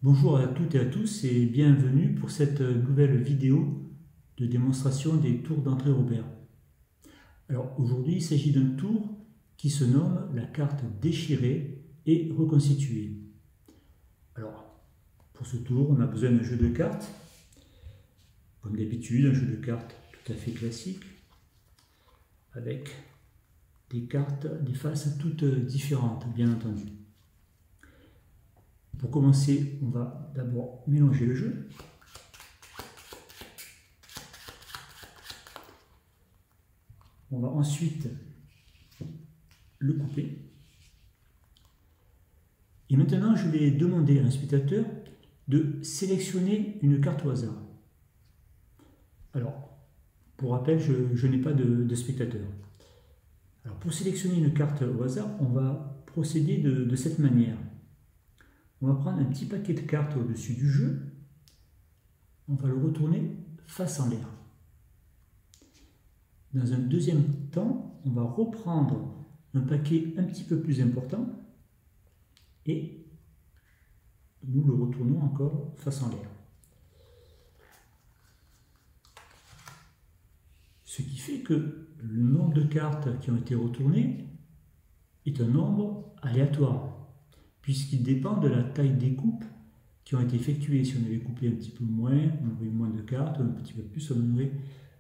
Bonjour à toutes et à tous et bienvenue pour cette nouvelle vidéo de démonstration des tours d'André Robert. Alors aujourd'hui il s'agit d'un tour qui se nomme la carte déchirée et reconstituée. Alors pour ce tour on a besoin d'un jeu de cartes, comme d'habitude un jeu de cartes tout à fait classique, avec des cartes, des faces toutes différentes bien entendu. Pour commencer, on va d'abord mélanger le jeu. On va ensuite le couper. Et maintenant, je vais demander à un spectateur de sélectionner une carte au hasard. Alors, pour rappel, je n'ai pas de spectateur. Alors, pour sélectionner une carte au hasard, on va procéder de cette manière. On va prendre un petit paquet de cartes au-dessus du jeu. On va le retourner face en l'air. Dans un deuxième temps, on va reprendre un paquet un petit peu plus important et nous le retournons encore face en l'air. Ce qui fait que le nombre de cartes qui ont été retournées est un nombre aléatoire, puisqu'il dépend de la taille des coupes qui ont été effectuées. Si on avait coupé un petit peu moins, on aurait moins de cartes, un petit peu plus, on aurait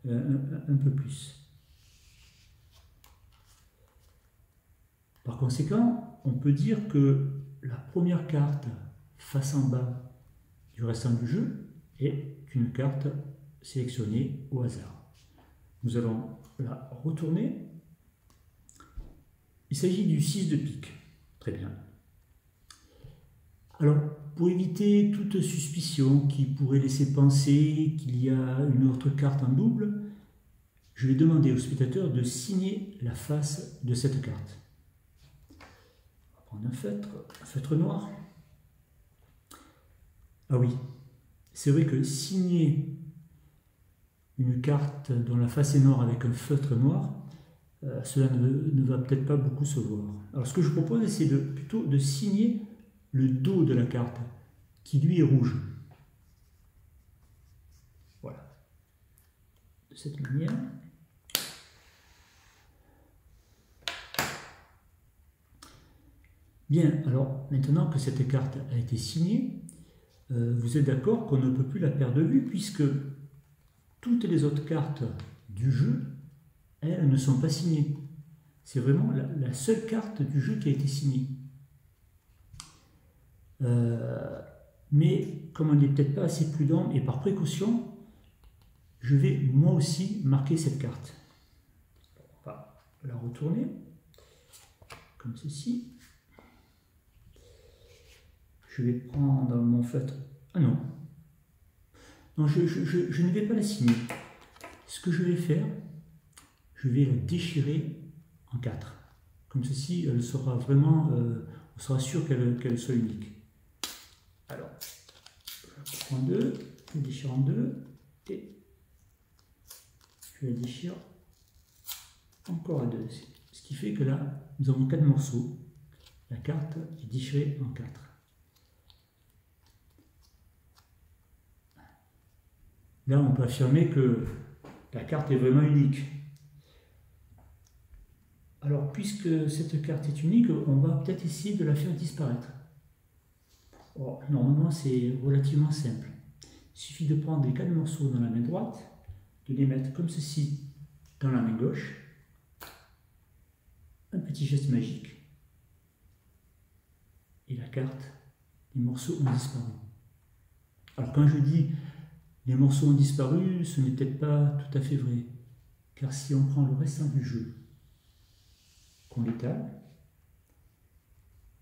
un peu plus. Par conséquent, on peut dire que la première carte face en bas du restant du jeu est une carte sélectionnée au hasard. Nous allons la retourner. Il s'agit du 6 de pique. Très bien. Alors, pour éviter toute suspicion qui pourrait laisser penser qu'il y a une autre carte en double, je vais demander au spectateur de signer la face de cette carte. On va prendre un feutre noir. Ah oui, c'est vrai que signer une carte dont la face est noire avec un feutre noir, cela ne va peut-être pas beaucoup se voir. Alors ce que je propose, c'est plutôt de signer le dos de la carte, qui lui est rouge. Voilà. De cette manière. Bien, alors maintenant que cette carte a été signée, vous êtes d'accord qu'on ne peut plus la perdre de vue, puisque toutes les autres cartes du jeu, elles ne sont pas signées. C'est vraiment la seule carte du jeu qui a été signée. Mais comme on n'est peut-être pas assez prudent et par précaution, je vais moi aussi marquer cette carte. On va la retourner comme ceci. Je vais prendre mon feutre. Ah non, non, je ne vais pas la signer. Ce que je vais faire, je vais la déchirer en 4. Comme ceci, elle sera vraiment, on sera sûr qu'elle soit unique. Alors, je prends deux, je la déchire en deux, et je la déchire encore à deux. Ce qui fait que là, nous avons 4 morceaux. La carte est déchirée en 4. Là, on peut affirmer que la carte est vraiment unique. Alors, puisque cette carte est unique, on va peut-être essayer de la faire disparaître. Oh, normalement, c'est relativement simple. Il suffit de prendre les 4 morceaux dans la main droite, de les mettre comme ceci dans la main gauche. Un petit geste magique. Et la carte, les morceaux ont disparu. Alors, quand je dis les morceaux ont disparu, ce n'est peut-être pas tout à fait vrai. Car si on prend le restant du jeu, qu'on l'étale,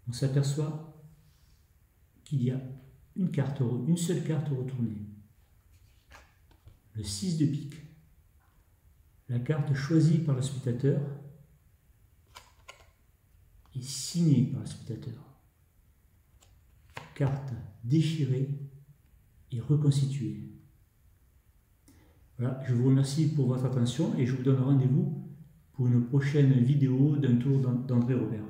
on s'aperçoit qu'il y a une seule carte retournée. Le 6 de pique. La carte choisie par le spectateur et signée par le spectateur. Carte déchirée et reconstituée. Voilà, je vous remercie pour votre attention et je vous donne rendez-vous pour une prochaine vidéo d'un tour d'André Robert.